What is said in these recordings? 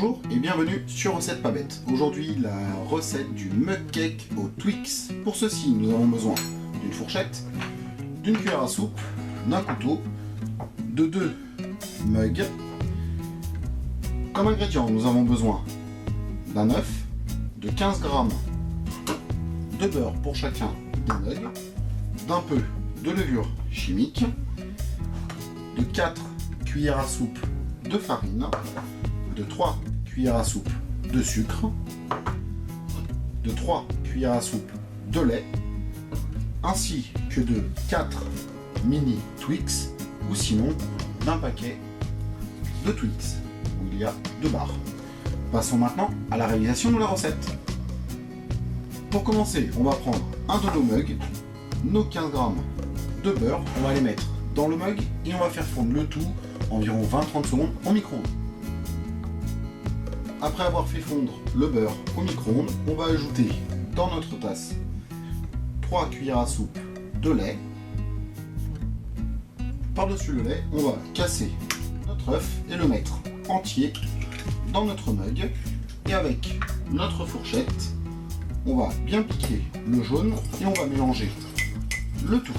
Bonjour et bienvenue sur Recette Pas Bête. Aujourd'hui, la recette du mug cake au Twix. Pour ceci, nous avons besoin d'une fourchette, d'une cuillère à soupe, d'un couteau, de 2 mugs. Comme ingrédients, nous avons besoin d'un œuf, de 15 g de beurre pour chacun des mugs, d'un peu de levure chimique, de 4 cuillères à soupe de farine, de 3 cuillères à soupe de sucre, de 3 cuillères à soupe de lait, ainsi que de 4 mini Twix, ou sinon d'un paquet de Twix, où il y a 2 barres. Passons maintenant à la réalisation de la recette. Pour commencer, on va prendre un de nos mugs, nos 15 g de beurre, on va les mettre dans le mug et on va faire fondre le tout environ 20-30 secondes au micro-ondes. Après avoir fait fondre le beurre au micro-ondes, on va ajouter dans notre tasse 3 cuillères à soupe de lait. Par-dessus le lait, on va casser notre œuf et le mettre entier dans notre mug. Et avec notre fourchette, on va bien piquer le jaune et on va mélanger le tout.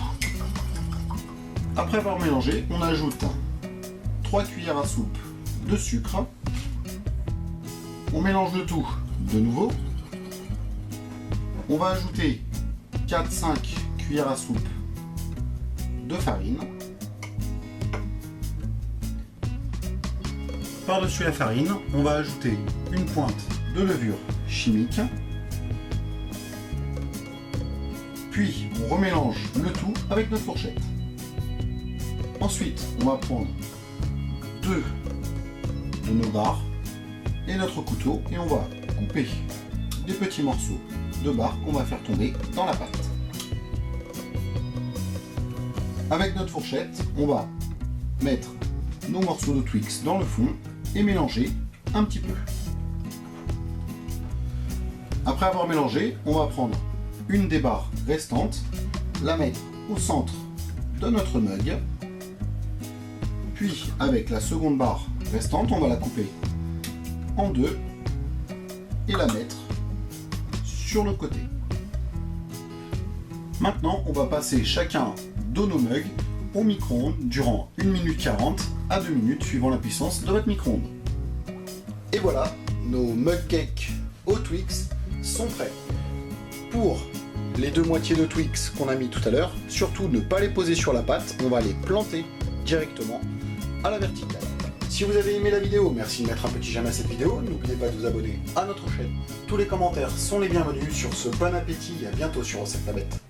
Après avoir mélangé, on ajoute 3 cuillères à soupe de sucre. On mélange le tout de nouveau. On va ajouter 4-5 cuillères à soupe de farine. Par-dessus la farine, on va ajouter une pointe de levure chimique. Puis, on remélange le tout avec notre fourchette. Ensuite, on va prendre 2 de nos barres et notre couteau et on va couper des petits morceaux de barres qu'on va faire tomber dans la pâte. Avec notre fourchette, on va mettre nos morceaux de Twix dans le fond et mélanger un petit peu. Après avoir mélangé, on va prendre une des barres restantes, la mettre au centre de notre mug. Puis, avec la seconde barre restante, on va la couper en deux et la mettre sur le côté. Maintenant, on va passer chacun de nos mugs au micro-ondes durant 1 minute 40 à 2 minutes suivant la puissance de votre micro-ondes. Et voilà, nos mug cakes au Twix sont prêts. Pour les 2 moitiés de Twix qu'on a mis tout à l'heure, surtout ne pas les poser sur la pâte, on va les planter directement à la verticale. Si vous avez aimé la vidéo, merci de mettre un petit j'aime à cette vidéo, n'oubliez pas de vous abonner à notre chaîne. Tous les commentaires sont les bienvenus. Sur ce, bon appétit et à bientôt sur Recette Pas Bête.